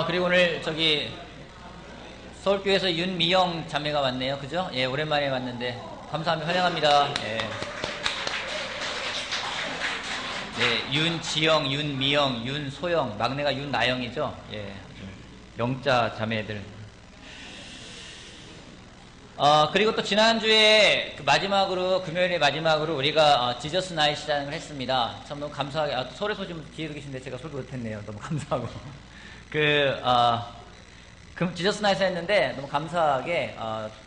그리고 오늘 서울교회에서 윤미영 자매가 왔네요. 그죠? 예, 오랜만에 왔는데 감사합니다. 환영합니다. 예. 네, 윤지영, 윤미영, 윤소영, 막내가 윤나영이죠. 예, 영자 자매들. 그리고 또 지난주에 금요일에 마지막으로 우리가 지저스 나잇 시작을 했습니다. 참 너무 감사하게, 서울에서 지금 뒤에도 계신데 제가 소개 못했네요. 너무 감사하고. 지저스 나잇을 했는데 너무 감사하게,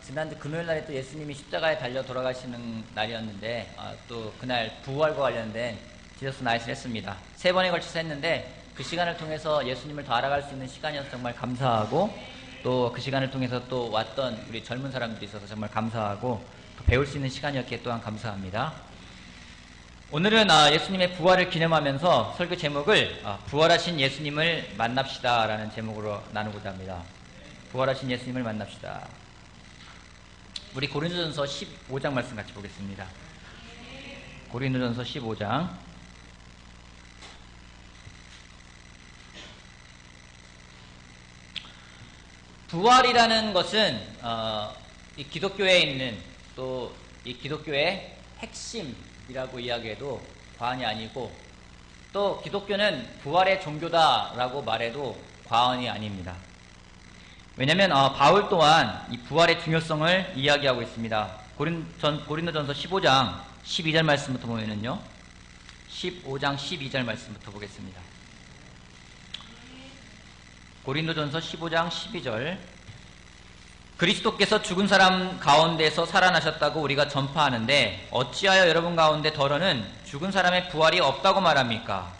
지난주 금요일 날에 또 예수님이 십자가에 달려 돌아가시는 날이었는데, 또 그날 부활과 관련된 지저스 나잇을 했습니다. 3번에 걸쳐서 했는데, 그 시간을 통해서 예수님을 더 알아갈 수 있는 시간이어서 정말 감사하고, 또 그 시간을 통해서 또 왔던 우리 젊은 사람들이 있어서 정말 감사하고 또 배울 수 있는 시간이었기에 또한 감사합니다. 오늘은 예수님의 부활을 기념하면서 설교 제목을 부활하신 예수님을 만납시다 라는 제목으로 나누고자 합니다. 부활하신 예수님을 만납시다. 우리 고린도전서 15장 말씀 같이 보겠습니다. 고린도전서 15장. 부활이라는 것은 이 기독교에 있는, 또 이 기독교의 핵심이라고 이야기해도 과언이 아니고, 또 기독교는 부활의 종교다라고 말해도 과언이 아닙니다. 왜냐하면 바울 또한 이 부활의 중요성을 이야기하고 있습니다. 고린도전서 15장 12절 말씀부터 보면은요, 15장 12절 말씀부터 보겠습니다. 고린도전서 15장 12절. 그리스도께서 죽은 사람 가운데서 살아나셨다고 우리가 전파하는데 어찌하여 여러분 가운데 더러는 죽은 사람의 부활이 없다고 말합니까?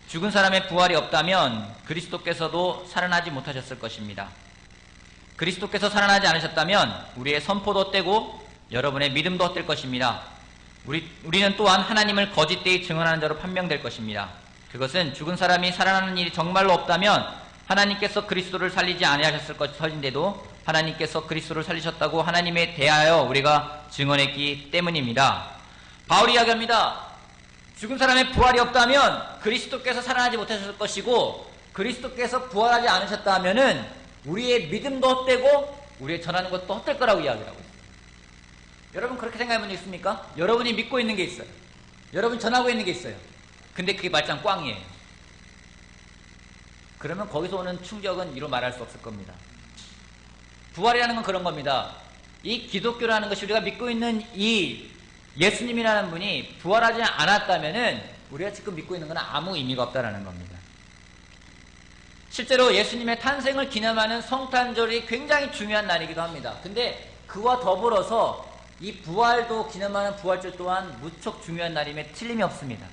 죽은 사람의 부활이 없다면 그리스도께서도 살아나지 못하셨을 것입니다. 그리스도께서 살아나지 않으셨다면 우리의 선포도 헛되고 여러분의 믿음도 헛될 것입니다. 우리는 또한 하나님을 거짓되이 증언하는 자로 판명될 것입니다. 그것은 죽은 사람이 살아나는 일이 정말로 없다면 하나님께서 그리스도를 살리지 아니하셨을 것인데도 하나님께서 그리스도를 살리셨다고 하나님에 대하여 우리가 증언했기 때문입니다. 바울이 이야기합니다. 죽은 사람의 부활이 없다면 그리스도께서 살아나지 못하셨을 것이고, 그리스도께서 부활하지 않으셨다면은 우리의 믿음도 헛되고 우리의 전하는 것도 헛될 거라고 이야기를 하고 있습니다. 여러분 그렇게 생각해 본 적 있습니까? 여러분이 믿고 있는 게 있어요. 여러분 전하고 있는 게 있어요. 근데 그게 말짱 꽝이에요. 그러면 거기서 오는 충격은 이로 말할 수 없을 겁니다. 부활이라는 건 그런 겁니다. 이 기독교라는 것이, 우리가 믿고 있는 이 예수님이라는 분이 부활하지 않았다면은 우리가 지금 믿고 있는 건 아무 의미가 없다라는 겁니다. 실제로 예수님의 탄생을 기념하는 성탄절이 굉장히 중요한 날이기도 합니다. 근데 그와 더불어서 이 부활도 기념하는 부활절 또한 무척 중요한 날임에 틀림이 없습니다.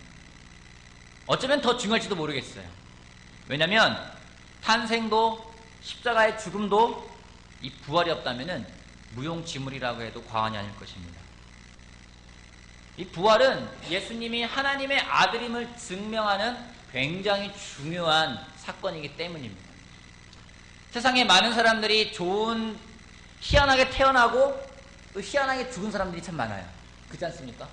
어쩌면 더 중요할지도 모르겠어요. 왜냐하면 탄생도 십자가의 죽음도 이 부활이 없다면 무용지물이라고 해도 과언이 아닐 것입니다. 이 부활은 예수님이 하나님의 아들임을 증명하는 굉장히 중요한 사건이기 때문입니다. 세상에 많은 사람들이 희한하게 태어나고 또 희한하게 죽은 사람들이 참 많아요. 그렇지 않습니까?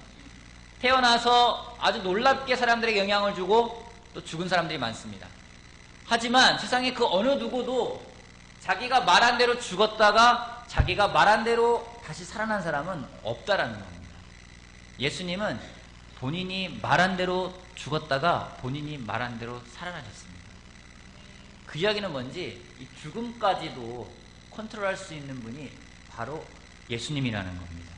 태어나서 아주 놀랍게 사람들에게 영향을 주고 또 죽은 사람들이 많습니다. 하지만 세상에 그 어느 누구도 자기가 말한 대로 죽었다가 자기가 말한 대로 다시 살아난 사람은 없다라는 겁니다. 예수님은 본인이 말한 대로 죽었다가 본인이 말한 대로 살아나셨습니다. 그 이야기는 뭔지, 이 죽음까지도 컨트롤할 수 있는 분이 바로 예수님이라는 겁니다.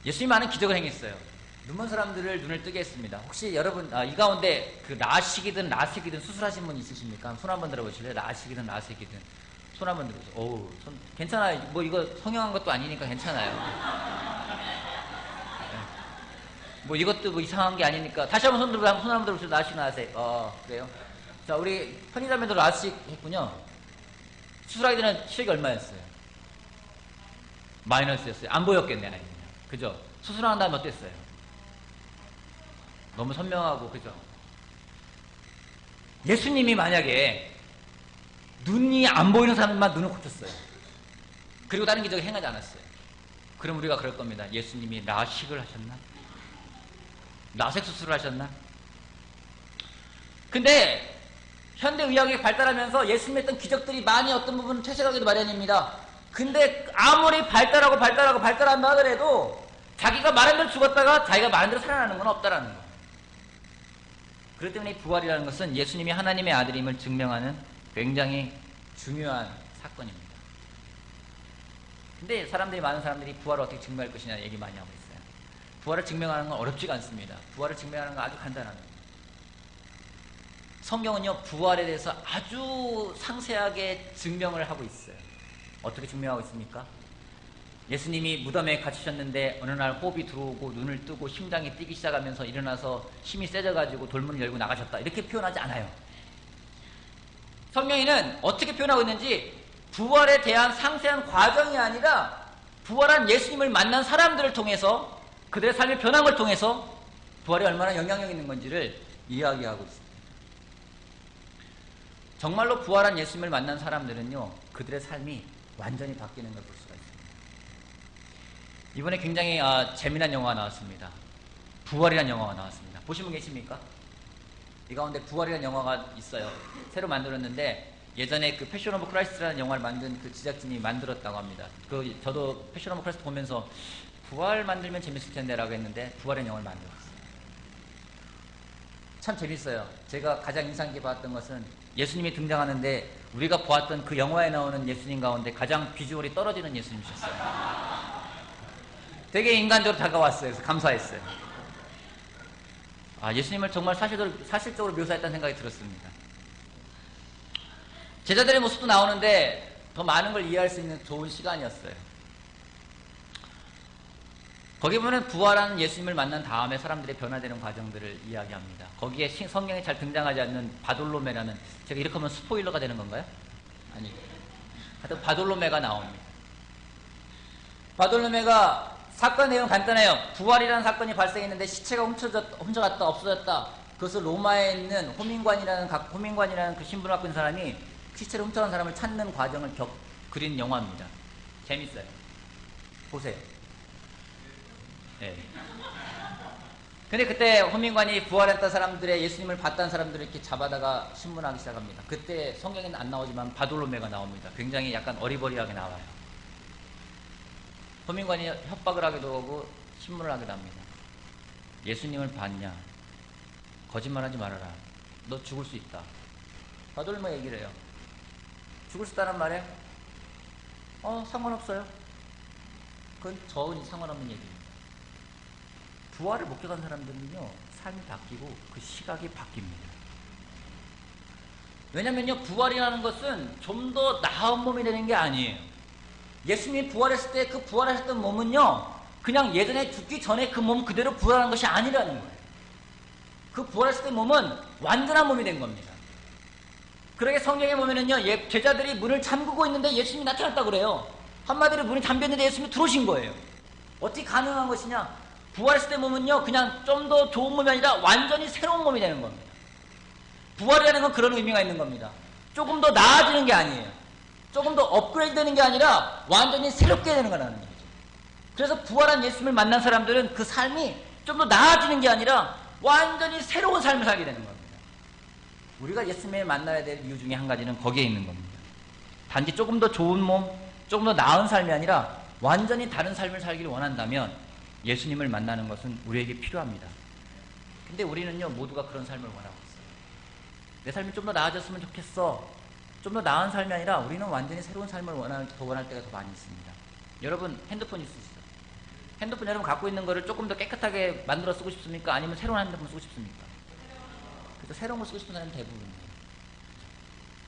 예수님이 많은 기적을 행했어요. 눈먼 사람들을 눈을 뜨게 했습니다. 혹시 여러분 이 가운데 그 라식이든 라섹이든 수술하신 분 있으십니까? 손 한번 들어보실래요? 라식이든 라섹이든 손 한번 들어보세요. 어우, 손 괜찮아요. 뭐 이거 성형한 것도 아니니까 괜찮아요. 네. 뭐 이것도 뭐 이상한 게 아니니까 다시 한번 손 한번 들어보세요. 라식 라섹. 그래요? 자, 우리 편의점에도 라식 했군요. 수술하기 전에 시력이 얼마였어요? 마이너스였어요. 안 보였겠네. 그죠? 수술한 다음에 어땠어요? 너무 선명하고, 그죠? 예수님이 만약에 눈이 안 보이는 사람만 눈을 고쳤어요. 그리고 다른 기적을 행하지 않았어요. 그럼 우리가 그럴 겁니다. 예수님이 라식을 하셨나? 라섹 수술을 하셨나? 근데 현대의학이 발달하면서 예수님의 했던 기적들이 많이 어떤 부분은 퇴색하기도 마련입니다. 근데 아무리 발달한다 하더라도 자기가 말한 대로 죽었다가 자기가 말한 대로 살아나는 건 없다라는 거예요. 그렇기 때문에 이 부활이라는 것은 예수님이 하나님의 아들임을 증명하는 굉장히 중요한 사건입니다. 근데 많은 사람들이 부활을 어떻게 증명할 것이냐 얘기 많이 하고 있어요. 부활을 증명하는 건 어렵지가 않습니다. 부활을 증명하는 건 아주 간단합니다. 성경은요, 부활에 대해서 아주 상세하게 증명을 하고 있어요. 어떻게 증명하고 있습니까? 예수님이 무덤에 갇히셨는데 어느 날 호흡이 들어오고 눈을 뜨고 심장이 뛰기 시작하면서 일어나서 힘이 세져가지고 돌문을 열고 나가셨다. 이렇게 표현하지 않아요. 성경에는 어떻게 표현하고 있는지 부활에 대한 상세한 과정이 아니라 부활한 예수님을 만난 사람들을 통해서 그들의 삶의 변함을 통해서 부활이 얼마나 영향력 있는 건지를 이야기하고 있습니다. 정말로 부활한 예수님을 만난 사람들은요, 그들의 삶이 완전히 바뀌는 걸 볼 수가 있습니다. 이번에 굉장히 재미난 영화가 나왔습니다. 부활이라는 영화가 나왔습니다. 보신 분 계십니까? 이 가운데 부활이라는 영화가 있어요. 새로 만들었는데 예전에 그 패션 오브 크라이스트라는 영화를 만든 그 제작진이 만들었다고 합니다. 저도 패션 오브 크라이스트 보면서 부활 만들면 재밌을 텐데 라고 했는데 부활이라는 영화를 만들었어요. 참 재밌어요. 제가 가장 인상 깊게 봤던 것은 예수님이 등장하는데 우리가 보았던 그 영화에 나오는 예수님 가운데 가장 비주얼이 떨어지는 예수님이셨어요. 되게 인간적으로 다가왔어요. 그래서 감사했어요. 예수님을 정말 사실적으로 묘사했다는 생각이 들었습니다. 제자들의 모습도 나오는데 더 많은 걸 이해할 수 있는 좋은 시간이었어요. 거기 보면 부활한 예수님을 만난 다음에 사람들의 변화되는 과정들을 이야기합니다. 거기에 성경에 잘 등장하지 않는 바돌로메라는, 제가 이렇게 하면 스포일러가 되는 건가요? 아니, 하여튼 바돌로메가 나옵니다. 바돌로메가 사건 내용은 간단해요. 부활이라는 사건이 발생했는데 시체가 훔쳐갔다 없어졌다. 그것을 로마에 있는 호민관이라는 그 신분을 갖고 있는 사람이 시체를 훔쳐간 사람을 찾는 과정을 그린 영화입니다. 재밌어요. 보세요. 네. 근데 그때 호민관이 부활했던 사람들의 예수님을 봤다는 사람들을 이렇게 잡아다가 신문하기 시작합니다. 그때 성경에는 안 나오지만 바돌로메가 나옵니다. 굉장히 약간 어리버리하게 나와요. 호민관이 협박을 하기도 하고 신문을 하기도 합니다. 예수님을 봤냐? 거짓말하지 말아라. 너 죽을 수 있다. 바돌로메 얘기를 해요. 죽을 수 있다는 말에 상관없어요. 그건 저은 상관없는 얘기입니다. 부활을 못 겪은 사람들은요, 삶이 바뀌고 그 시각이 바뀝니다. 왜냐면요, 부활이라는 것은 좀 더 나은 몸이 되는 게 아니에요. 예수님이 부활했을 때 그 부활하셨던 몸은요, 그냥 예전에 죽기 전에 그 몸 그대로 부활한 것이 아니라는 거예요. 그 부활했을 때 몸은 완전한 몸이 된 겁니다. 그러게 성경에 보면은요, 제자들이 문을 잠그고 있는데 예수님이 나타났다고 그래요. 한마디로 문이 잠겼는데 예수님이 들어오신 거예요. 어떻게 가능한 것이냐? 부활했을 때 몸은요, 그냥 좀 더 좋은 몸이 아니라 완전히 새로운 몸이 되는 겁니다. 부활이라는 건 그런 의미가 있는 겁니다. 조금 더 나아지는 게 아니에요. 조금 더 업그레이드 되는 게 아니라 완전히 새롭게 되는 거라는 거죠. 그래서 부활한 예수님을 만난 사람들은 그 삶이 좀 더 나아지는 게 아니라 완전히 새로운 삶을 살게 되는 겁니다. 우리가 예수님을 만나야 될 이유 중에 한 가지는 거기에 있는 겁니다. 단지 조금 더 좋은 몸, 조금 더 나은 삶이 아니라 완전히 다른 삶을 살기를 원한다면 예수님을 만나는 것은 우리에게 필요합니다. 근데 우리는요, 모두가 그런 삶을 원하고 있어요. 내 삶이 좀 더 나아졌으면 좋겠어. 좀 더 나은 삶이 아니라 우리는 완전히 새로운 삶을 더 원할 때가 더 많이 있습니다. 여러분, 핸드폰 있으시죠? 핸드폰 여러분 갖고 있는 거를 조금 더 깨끗하게 만들어 쓰고 싶습니까? 아니면 새로운 핸드폰 쓰고 싶습니까? 그래서 새로운 걸 쓰고 싶은 사람이 대부분이에요.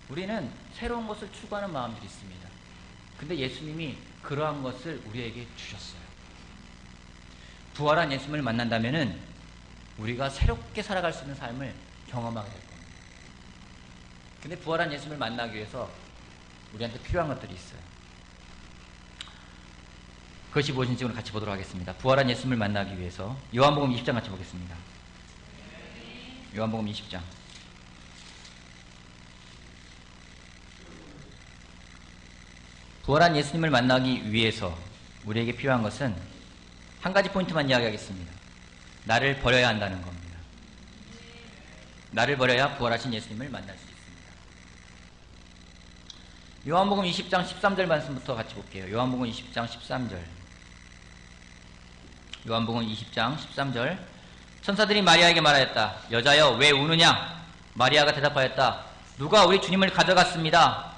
우리는 새로운 것을 추구하는 마음들이 있습니다. 근데 예수님이 그러한 것을 우리에게 주셨어요. 부활한 예수님을 만난다면은 우리가 새롭게 살아갈 수 있는 삶을 경험하게 될 겁니다. 근데 부활한 예수님을 만나기 위해서 우리한테 필요한 것들이 있어요. 그것이 무엇인지 오늘 같이 보도록 하겠습니다. 부활한 예수님을 만나기 위해서 요한복음 20장 같이 보겠습니다. 요한복음 20장. 부활한 예수님을 만나기 위해서 우리에게 필요한 것은 한 가지 포인트만 이야기하겠습니다. 나를 버려야 한다는 겁니다. 나를 버려야 부활하신 예수님을 만날 수 있습니다. 요한복음 20장 13절 말씀부터 같이 볼게요. 요한복음 20장 13절. 요한복음 20장 13절. 천사들이 마리아에게 말하였다. 여자여 왜 우느냐? 마리아가 대답하였다. 누가 우리 주님을 가져갔습니다.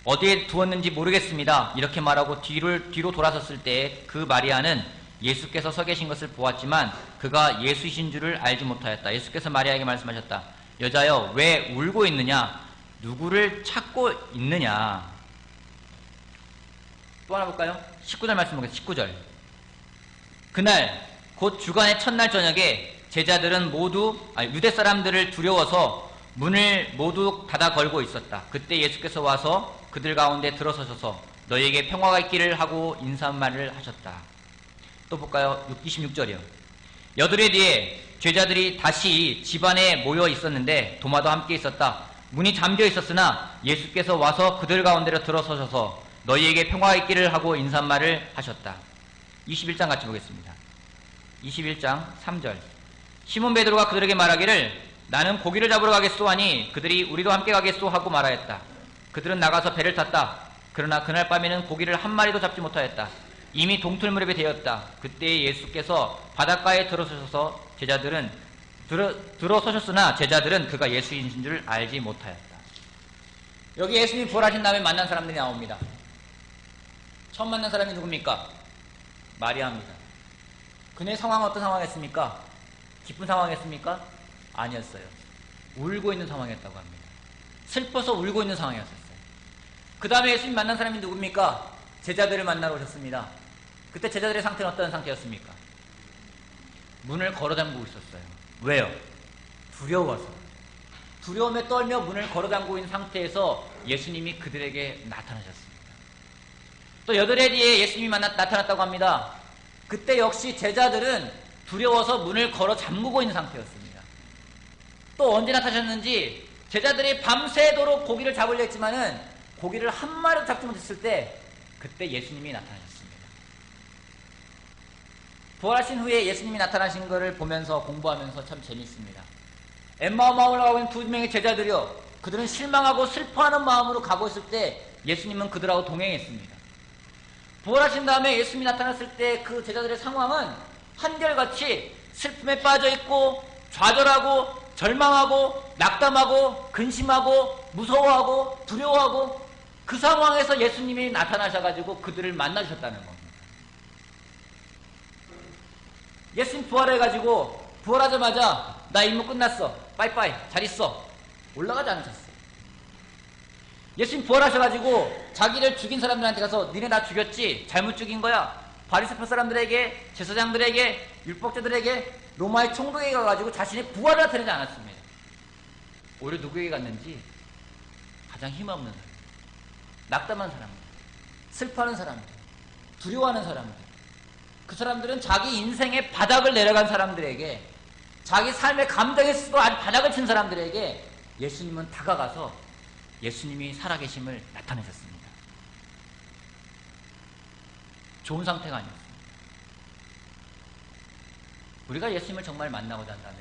어디에 두었는지 모르겠습니다. 이렇게 말하고 뒤로 돌아섰을 때 그 마리아는 예수께서 서 계신 것을 보았지만 그가 예수이신 줄을 알지 못하였다. 예수께서 마리아에게 말씀하셨다. 여자여 왜 울고 있느냐? 누구를 찾고 있느냐? 또 하나 볼까요? 19절 말씀 보겠습니다. 19절. 그날 곧 주간의 첫날 저녁에 제자들은 모두 유대 사람들을 두려워서 문을 모두 닫아 걸고 있었다. 그때 예수께서 와서 그들 가운데 들어서셔서 너희에게 평화가 있기를 하고 인사말을 하셨다. 또 볼까요? 26절이요. 여드레 뒤에 제자들이 다시 집안에 모여 있었는데 도마도 함께 있었다. 문이 잠겨 있었으나 예수께서 와서 그들 가운데로 들어서셔서 너희에게 평화가 있기를 하고 인사말을 하셨다. 21장 같이 보겠습니다. 21장 3절. 시몬 베드로가 그들에게 말하기를 나는 고기를 잡으러 가겠소 하니 그들이 우리도 함께 가겠소 하고 말하였다. 그들은 나가서 배를 탔다. 그러나 그날 밤에는 고기를 한 마리도 잡지 못하였다. 이미 동틀 무렵이 되었다. 그때 예수께서 바닷가에 들어서셔서 들어서셨으나 제자들은 그가 예수이신 줄 알지 못하였다. 여기 예수님이 부활하신 다음에 만난 사람들이 나옵니다. 처음 만난 사람이 누굽니까? 마리아입니다. 그녀의 상황은 어떤 상황이었습니까? 기쁜 상황이었습니까? 아니었어요. 울고 있는 상황이었다고 합니다. 슬퍼서 울고 있는 상황이었어요. 그 다음에 예수님 만난 사람이 누굽니까? 제자들을 만나러 오셨습니다. 그때 제자들의 상태는 어떤 상태였습니까? 문을 걸어 잠그고 있었어요. 왜요? 두려워서. 두려움에 떨며 문을 걸어 잠그고 있는 상태에서 예수님이 그들에게 나타나셨습니다. 또 여드레 뒤에 예수님이 나타났다고 합니다. 그때 역시 제자들은 두려워서 문을 걸어 잠그고 있는 상태였습니다. 또 언제 나타나셨는지 제자들이 밤새도록 고기를 잡으려 했지만은 고기를 한 마리도 잡지 못했을 때 그때 예수님이 나타나셨습니다. 부활하신 후에 예수님이 나타나신 것을 보면서 공부하면서 참 재밌습니다. 엠마오 마을로 가고 있는 두 명의 제자들이요. 그들은 실망하고 슬퍼하는 마음으로 가고 있을 때 예수님은 그들하고 동행했습니다. 부활하신 다음에 예수님이 나타났을 때 그 제자들의 상황은 한결같이 슬픔에 빠져있고 좌절하고 절망하고 낙담하고 근심하고 무서워하고 두려워하고 그 상황에서 예수님이 나타나셔가지고 그들을 만나주셨다는 겁니다. 예수님 부활해가지고 부활하자마자 나 임무 끝났어. 빠이빠이 잘 있어. 올라가지 않으셨어요. 예수님 부활하셔가지고 자기를 죽인 사람들한테 가서 니네 나 죽였지? 잘못 죽인 거야. 바리새파 사람들에게 제사장들에게 율법자들에게 로마의 총독에게 가가지고 자신의 부활을 나타내지 않았습니다. 오히려 누구에게 갔는지 가장 힘없는 사람, 낙담한 사람들, 슬퍼하는 사람들, 두려워하는 사람들, 그 사람들은 자기 인생의 바닥을 내려간 사람들에게, 자기 삶의 감정의 수도 아주 바닥을 친 사람들에게 예수님은 다가가서 예수님이 살아계심을 나타내셨습니다. 좋은 상태가 아니었습니다. 우리가 예수님을 정말 만나고자 한다면,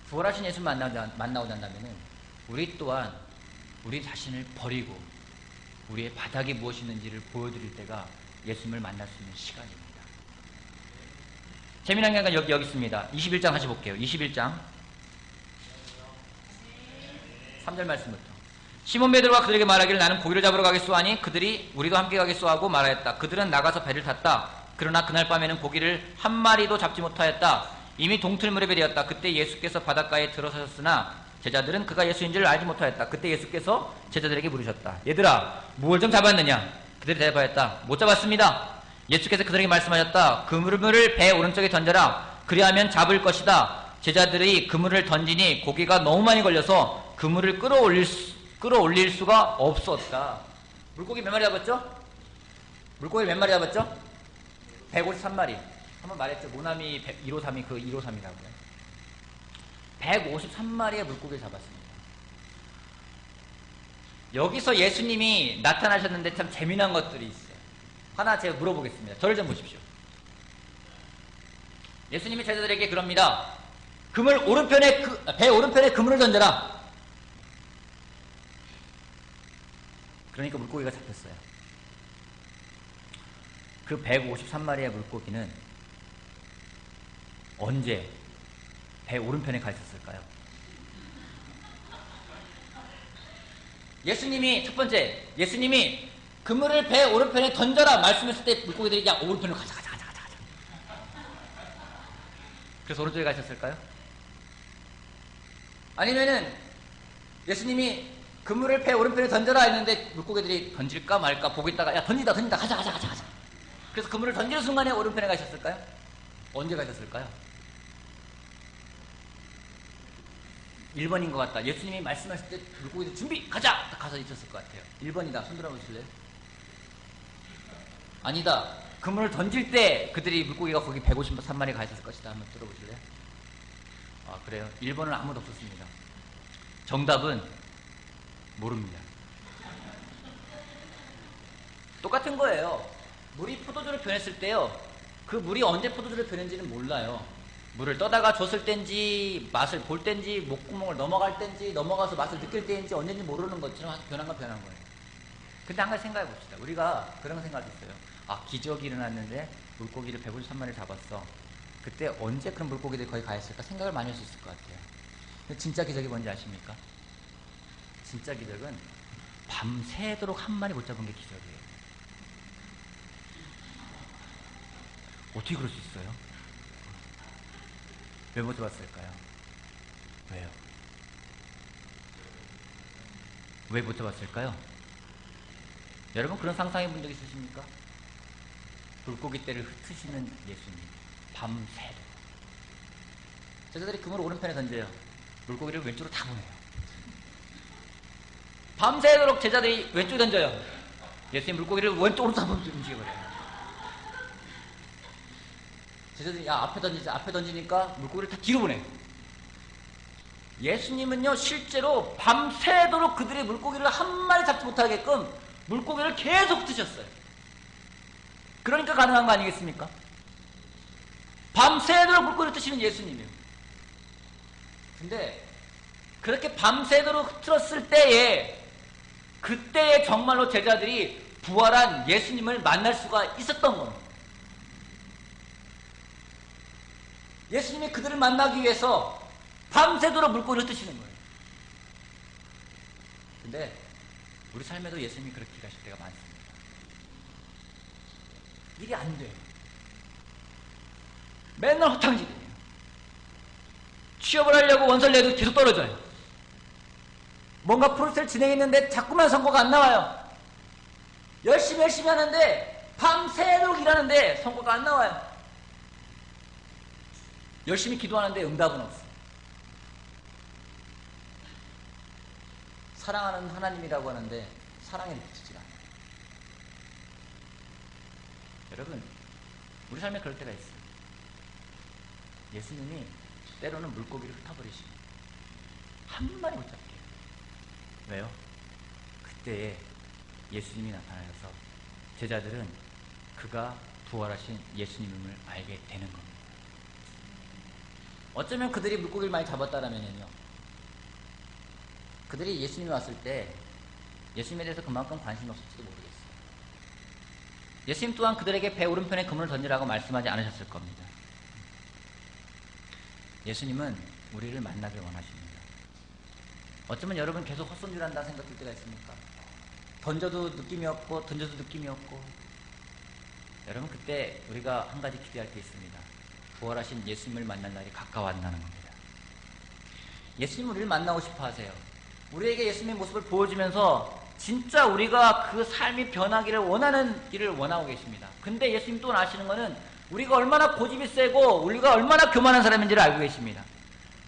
부활하신 예수님을 만나고자 한다면 우리 또한 우리 자신을 버리고 우리의 바닥이 무엇이 있는지를 보여드릴 때가 예수님을 만날 수 있는 시간입니다. 재미난 게 여기 있습니다. 21장 다시 볼게요. 21장 3절 말씀부터. 시몬 베드로가 그들에게 말하기를 나는 고기를 잡으러 가겠소 하니 그들이 우리도 함께 가겠소 하고 말하였다. 그들은 나가서 배를 탔다. 그러나 그날 밤에는 고기를 한 마리도 잡지 못하였다. 이미 동틀 무렵이 되었다. 그때 예수께서 바닷가에 들어서셨으나 제자들은 그가 예수인 줄 알지 못하였다. 그때 예수께서 제자들에게 물으셨다. 얘들아, 무엇을 좀 잡았느냐? 그들이 대답하였다. 못 잡았습니다. 예수께서 그들에게 말씀하셨다. 그물을 배 오른쪽에 던져라. 그리하면 잡을 것이다. 제자들이 그물을 던지니 고기가 너무 많이 걸려서 그물을 끌어올릴 수가 없었다. 물고기 몇 마리 잡았죠? 물고기 몇 마리 잡았죠? 153마리. 한번 말했죠. 모나미 153이 그 153이라고요. 153마리의 물고기를 잡았습니다. 여기서 예수님이 나타나셨는데 참 재미난 것들이 있어요. 하나 제가 물어보겠습니다. 저를 좀 보십시오. 예수님이 제자들에게 그럽니다. 배 오른편에 그물을 던져라. 그러니까 물고기가 잡혔어요. 그 153마리의 물고기는 언제 배 오른편에 가 있었을까요? 예수님이 첫 번째, 예수님이 그물을 배 오른편에 던져라 말씀했을 때 물고기들이 야 오른편으로 가자. 그래서 오른쪽에 가셨을까요? 아니면은 예수님이 그물을 배 오른편에 던져라 했는데 물고기들이 던질까 말까 보고 있다가 야 던진다 가자. 그래서 그물을 던지는 순간에 오른편에 가셨을까요? 언제 가셨을까요? 1번인 것 같다. 예수님이 말씀하실 때 물고기들 준비 가자! 딱 가서 있었을 것 같아요. 1번이다. 손 들어보실래요? 아니다. 그물을 던질 때 그들이 물고기가 거기 153마리 가 있었을 것이다. 한번 들어보실래요? 아 그래요? 1번은 아무도 없었습니다. 정답은 모릅니다. 똑같은 거예요. 물이 포도주로 변했을 때요. 그 물이 언제 포도주로 변했는지는 몰라요. 물을 떠다가 줬을 땐지 맛을 볼 땐지 목구멍을 넘어갈 땐지 넘어가서 맛을 느낄 때인지 언제인지 모르는 것처럼 변한 건 변한 거예요. 근데 한 가지 생각해 봅시다. 우리가 그런 생각이 있어요. 아 기적이 일어났는데 물고기를 153마리를 잡았어. 그때 언제 그런 물고기들이 거기 가 있을까 생각을 많이 할 수 있을 것 같아요. 근데 진짜 기적이 뭔지 아십니까? 진짜 기적은 밤새도록 한 마리 못 잡은 게 기적이에요. 어떻게 그럴 수 있어요? 왜 못 잡았을까요? 왜요? 왜 못 잡았을까요? 여러분 그런 상상해 본 적 있으십니까? 물고기 떼를 흩으시는 예수님 밤새도록 제자들이 그물을 오른편에 던져요. 물고기를 왼쪽으로 다 보내요. 밤새도록 제자들이 왼쪽에 던져요. 예수님 물고기를 왼쪽으로 다 움직여버려요. 제자들이 야 앞에 던지자. 앞에 던지니까 물고기를 다 뒤로 보내요. 예수님은요 실제로 밤새도록 그들의 물고기를 한 마리 잡지 못하게끔 물고기를 계속 흩으셨어요. 그러니까 가능한 거 아니겠습니까? 밤새도록 물고기를 흩으시는 예수님이에요. 근데 그렇게 밤새도록 흩었을 때에 그때에 정말로 제자들이 부활한 예수님을 만날 수가 있었던 겁니다. 예수님이 그들을 만나기 위해서 밤새도록 물고기를 흩으시는 거예요. 근데 우리 삶에도 예수님이 그렇게 일하실 때가 많습니다. 일이 안 돼요. 맨날 허탕질이에요. 취업을 하려고 원서를 내도 계속 떨어져요. 뭔가 프로젝트를 진행했는데 자꾸만 성과가 안 나와요. 열심히 하는데 밤새도록 일하는데 성과가 안 나와요. 열심히 기도하는데 응답은 없어요. 사랑하는 하나님이라고 하는데 사랑에 느껴지지가 않아요. 여러분 우리 삶에 그럴 때가 있어요. 예수님이 때로는 물고기를 흩어버리시고 한 마리 못 잡게 해요. 왜요? 그때에 예수님이 나타나셔서 제자들은 그가 부활하신 예수님임을 알게 되는 겁니다. 어쩌면 그들이 물고기를 많이 잡았다라면요, 그들이 예수님이 왔을 때 예수님에 대해서 그만큼 관심이 없을지도 모르겠어요. 예수님 또한 그들에게 배 오른편에 그물을 던지라고 말씀하지 않으셨을 겁니다. 예수님은 우리를 만나길 원하십니다. 어쩌면 여러분 계속 헛손질한다 생각될 때가 있습니까? 던져도 느낌이 없고 던져도 느낌이 없고. 여러분 그때 우리가 한 가지 기대할 게 있습니다. 부활하신 예수님을 만날 날이 가까워한다는 겁니다. 예수님 우리를 만나고 싶어 하세요. 우리에게 예수님의 모습을 보여주면서 진짜 우리가 그 삶이 변하기를 원하는 길을 원하고 계십니다. 근데 예수님 또 아시는 거는 우리가 얼마나 고집이 세고 우리가 얼마나 교만한 사람인지를 알고 계십니다.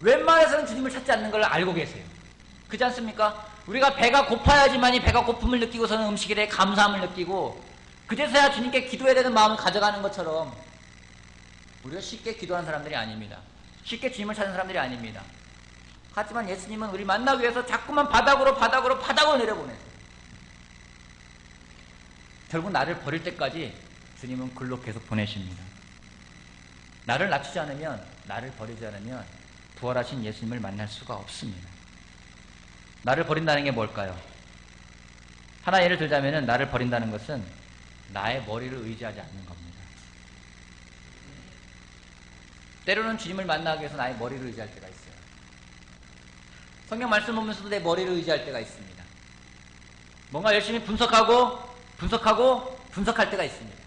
웬만해서는 주님을 찾지 않는 걸 알고 계세요. 그렇지 않습니까? 우리가 배가 고파야지만이 배가 고픔을 느끼고서는 음식에 대해 감사함을 느끼고 그제서야 주님께 기도해야 되는 마음을 가져가는 것처럼 우리가 쉽게 기도하는 사람들이 아닙니다. 쉽게 주님을 찾는 사람들이 아닙니다. 하지만 예수님은 우리 만나기 위해서 자꾸만 바닥으로 내려보내세요. 결국 나를 버릴 때까지 주님은 글로 계속 보내십니다. 나를 낮추지 않으면, 나를 버리지 않으면 부활하신 예수님을 만날 수가 없습니다. 나를 버린다는 게 뭘까요? 하나 예를 들자면은 나를 버린다는 것은 나의 머리를 의지하지 않는 겁니다. 때로는 주님을 만나기 위해서 나의 머리를 의지할 때가 있어요. 성경 말씀 보면서도 내 머리를 의지할 때가 있습니다. 뭔가 열심히 분석할 때가 있습니다.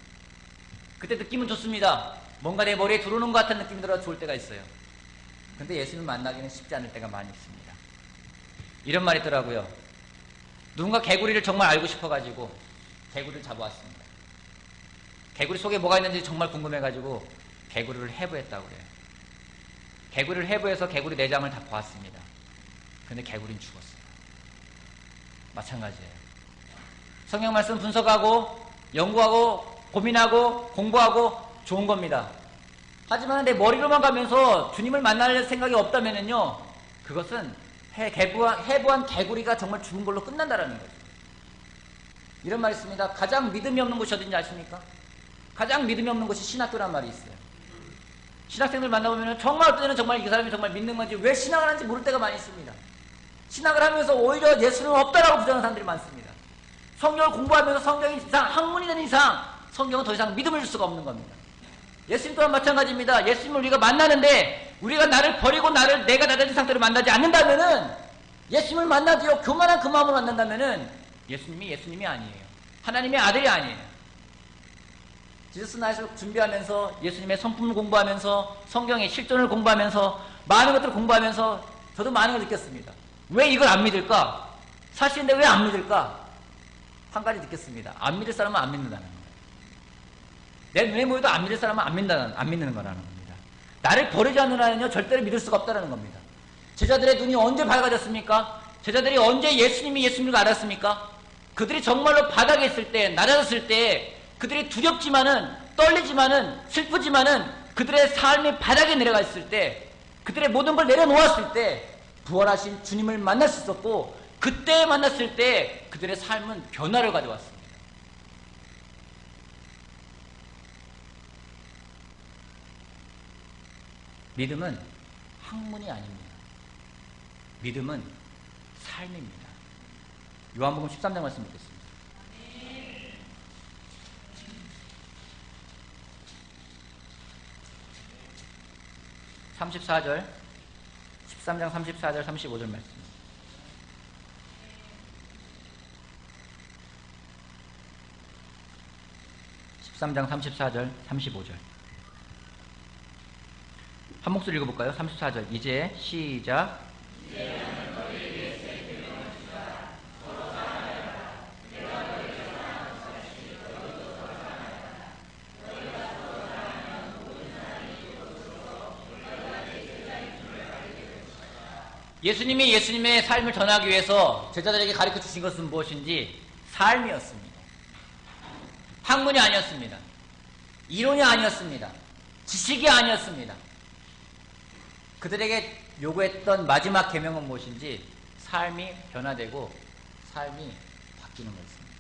그때 느낌은 좋습니다. 뭔가 내 머리에 들어오는 것 같은 느낌이 들어 좋을 때가 있어요. 근데 예수님을 만나기는 쉽지 않을 때가 많이 있습니다. 이런 말이 있더라고요. 누군가 개구리를 정말 알고 싶어가지고 개구리를 잡아왔습니다. 개구리 속에 뭐가 있는지 정말 궁금해가지고 개구리를 해부했다고 그래요. 개구리를 해부해서 개구리 내장을 다 보았습니다. 근데 개구리는 죽었어요. 마찬가지예요. 성경 말씀 분석하고 연구하고 고민하고 공부하고 좋은 겁니다. 하지만 내 머리로만 가면서 주님을 만날 생각이 없다면요, 그것은 해부한 개구리가 정말 죽은 걸로 끝난다라는 거죠. 이런 말이 있습니다. 가장 믿음이 없는 곳이 어딘지 아십니까? 가장 믿음이 없는 곳이 신학교란 말이 있어요. 신학생들 만나보면 정말 어떤 때는 정말 이 사람이 정말 믿는 건지 왜 신학을 하는지 모를 때가 많이 있습니다. 신학을 하면서 오히려 예수는 없다라고 부정하는 사람들이 많습니다. 성경을 공부하면서 성경이 이상 학문이 되는 이상 성경은 더 이상 믿음을 줄 수가 없는 겁니다. 예수님 또한 마찬가지입니다. 예수님을 우리가 만나는데 우리가 나를 버리고 내가 낮아진 상태로 만나지 않는다면은, 예수님을 만나도요 교만한 그 마음으로 만난다면은 예수님이 아니에요. 하나님의 아들이 아니에요. 지저스 나잇을 준비하면서 예수님의 성품을 공부하면서 성경의 실존을 공부하면서 많은 것들을 공부하면서 저도 많은 걸 느꼈습니다. 왜 이걸 안 믿을까? 사실인데 왜 안 믿을까? 한 가지 느꼈습니다. 안 믿을 사람은 안 믿는다는 거예요. 내 눈에 보여도 안 믿을 사람은 안 믿는 거라는 겁니다. 나를 버리지 않는 한은요 절대로 믿을 수가 없다는 겁니다. 제자들의 눈이 언제 밝아졌습니까? 제자들이 언제 예수님을 알았습니까? 그들이 정말로 바닥에 있을 때, 낮아졌을 때, 그들이 두렵지만은, 떨리지만은, 슬프지만은, 그들의 삶이 바닥에 내려가 있을 때, 그들의 모든 걸 내려놓았을 때, 부활하신 주님을 만날 수 있었고, 그때 만났을 때, 그들의 삶은 변화를 가져왔습니다. 믿음은 학문이 아닙니다. 믿음은 삶입니다. 요한복음 13장 말씀 읽겠습니다. 34절, 13장 34절, 35절 말씀. (13장) 34절, 35절. 한 목소리 읽어볼까요? 34절. 이제 시작. 예수님이 예수님의 삶을 전하기 위해서 제자들에게 가르쳐 주신 것은 무엇인지 삶이었습니다. 학문이 아니었습니다. 이론이 아니었습니다. 지식이 아니었습니다. 그들에게 요구했던 마지막 계명은 무엇인지 삶이 변화되고 삶이 바뀌는 것입니다.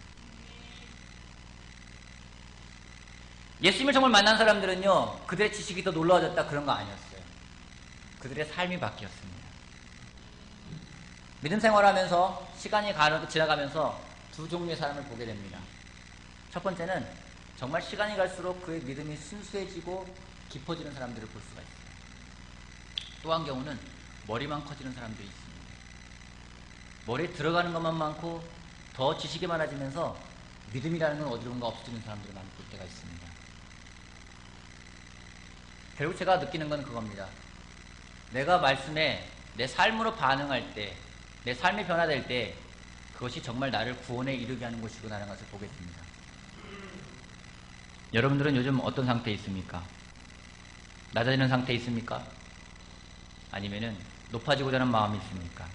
예수님을 정말 만난 사람들은요, 그들의 지식이 더 놀라워졌다 그런 거 아니었어요. 그들의 삶이 바뀌었습니다. 믿음 생활하면서 시간이 지나가면서 두 종류의 사람을 보게 됩니다. 첫 번째는 정말 시간이 갈수록 그의 믿음이 순수해지고 깊어지는 사람들을 볼 수가 있어요. 또 한 경우는 머리만 커지는 사람들이 있습니다. 머리에 들어가는 것만 많고 더 지식이 많아지면서 믿음이라는 건 어디론가 없어지는 사람들을 많이 볼 때가 있습니다. 결국 제가 느끼는 건 그겁니다. 내가 말씀에 내 삶으로 반응할 때, 내 삶이 변화될 때 그것이 정말 나를 구원에 이르게 하는 것이구나라는 것을 보게 됩니다. 여러분들은 요즘 어떤 상태에 있습니까? 낮아지는 상태에 있습니까? 아니면은 높아지고자 하는 마음이 있습니까?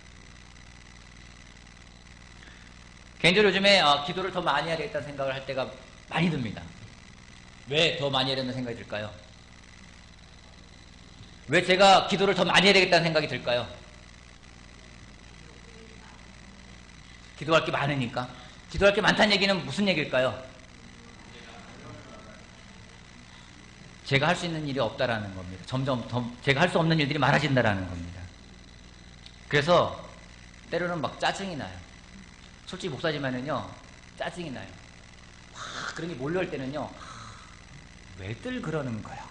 개인적으로 요즘에 기도를 더 많이 해야 되겠다는 생각을 할 때가 많이 듭니다. 왜 더 많이 해야 된다는 생각이 들까요? 왜 제가 기도를 더 많이 해야 되겠다는 생각이 들까요? 기도할 게 많으니까. 기도할 게 많다는 얘기는 무슨 얘기일까요? 제가 할 수 있는 일이 없다라는 겁니다. 점점 더 제가 할 수 없는 일들이 많아진다라는 겁니다. 그래서 때로는 막 짜증이 나요. 솔직히 목사지만은요, 짜증이 나요. 그런 게 몰려올 때는요, 왜들 그러는 거야?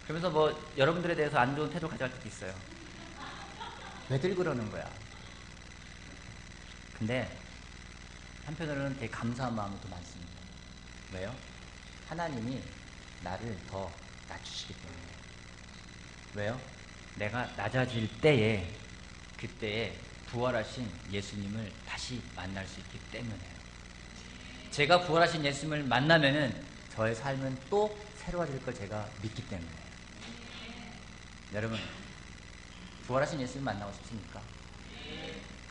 그러면서 뭐 여러분들에 대해서 안 좋은 태도를 가져갈 때도 있어요. 왜들 그러는 거야? 근데 한편으로는 되게 감사한 마음도 많습니다. 왜요? 하나님이 나를 더 낮추시기 때문에. 왜요? 내가 낮아질 때에, 그때에 부활하신 예수님을 다시 만날 수 있기 때문에요. 제가 부활하신 예수님을 만나면은 저의 삶은 또 새로워질 걸 제가 믿기 때문에. 여러분, 부활하신 예수님 만나고 싶습니까?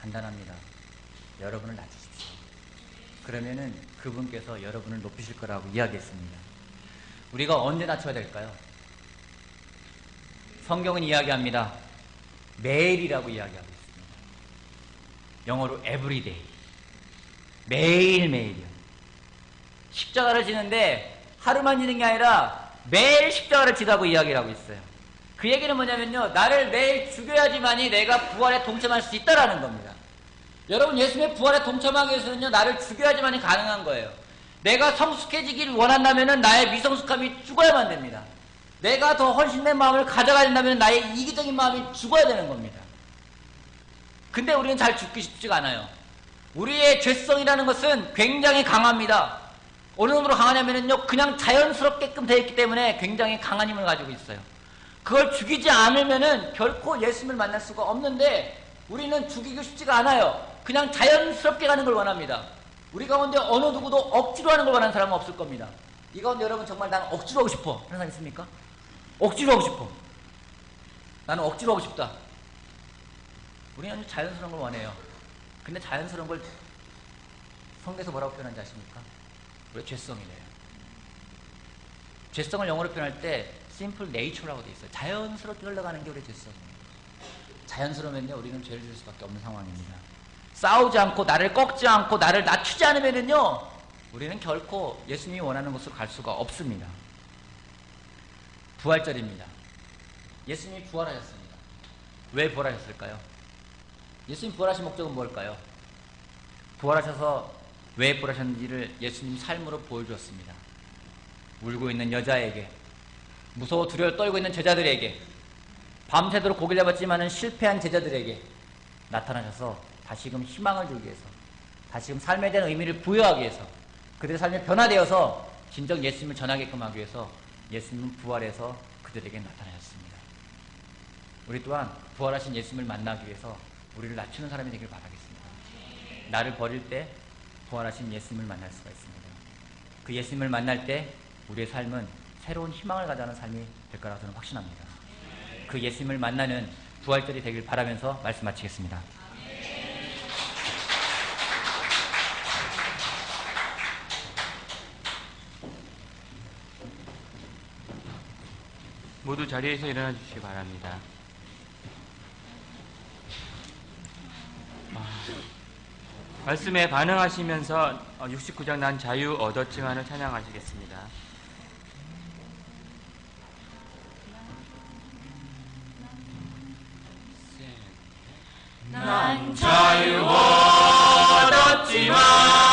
간단합니다. 여러분을 낮추십시오. 그러면은 그분께서 여러분을 높이실 거라고 이야기했습니다. 우리가 언제 낮춰야 될까요? 성경은 이야기합니다. 매일이라고 이야기하고 있습니다. 영어로 everyday. 매일매일이요. 십자가를 지는데 하루만 지는 게 아니라 매일 십자가를 지다고 이야기를 하고 있어요. 그 얘기는 뭐냐면요, 나를 매일 죽여야지만이 내가 부활에 동참할 수 있다라는 겁니다. 여러분, 예수님의 부활에 동참하기 위해서는요, 나를 죽여야지만이 가능한 거예요. 내가 성숙해지기를 원한다면은 나의 미성숙함이 죽어야만 됩니다. 내가 더 헌신된 마음을 가져가야 된다면 나의 이기적인 마음이 죽어야 되는 겁니다. 근데 우리는 잘 죽기 쉽지가 않아요. 우리의 죄성이라는 것은 굉장히 강합니다. 어느 정도로 강하냐면요, 그냥 자연스럽게끔 되어 있기 때문에 굉장히 강한 힘을 가지고 있어요. 그걸 죽이지 않으면은 결코 예수님을 만날 수가 없는데, 우리는 죽이고 싶지가 않아요. 그냥 자연스럽게 가는 걸 원합니다. 우리 가운데 어느 누구도 억지로 하는 걸 원하는 사람은 없을 겁니다. 이 가운데 여러분, 정말 나는 억지로 하고 싶어 하는 사람 있습니까? 억지로 하고 싶어. 나는 억지로 하고 싶다. 우리는 자연스러운 걸 원해요. 근데 자연스러운 걸 성경에서 뭐라고 표현하는지 아십니까? 우리 죄성이래요. 죄성을 영어로 표현할 때 simple nature라고 돼 있어요. 자연스럽게 흘러가는 게 우리 죄성이에요. 자연스러우면요, 우리는 죄를 지을 수밖에 없는 상황입니다. 싸우지 않고 나를 꺾지 않고 나를 낮추지 않으면요, 우리는 결코 예수님이 원하는 곳으로 갈 수가 없습니다. 부활절입니다. 예수님이 부활하셨습니다. 왜 부활하셨을까요? 예수님 부활하신 목적은 뭘까요? 부활하셔서 왜 부활하셨는지를 예수님 삶으로 보여주었습니다. 울고 있는 여자에게, 무서워 두려워 떨고 있는 제자들에게, 밤새도록 고기를 잡았지만은 실패한 제자들에게 나타나셔서 다시금 희망을 주기 위해서, 다시금 삶에 대한 의미를 부여하기 위해서, 그들의 삶이 변화되어서 진정 예수님을 전하게끔 하기 위해서 예수님은 부활해서 그들에게 나타나셨습니다. 우리 또한 부활하신 예수님을 만나기 위해서 우리를 낮추는 사람이 되길 바라겠습니다. 나를 버릴 때 부활하신 예수님을 만날 수가 있습니다. 그 예수님을 만날 때 우리의 삶은 새로운 희망을 가져가는 삶이 될 거라고 저는 확신합니다. 그 예수님을 만나는 부활절이 되길 바라면서 말씀 마치겠습니다. 모두 자리에서 일어나 주시기 바랍니다. 말씀에 반응하시면서 69장 난 자유 얻어 증언을 찬양하시겠습니다. 난 자유 얻었지만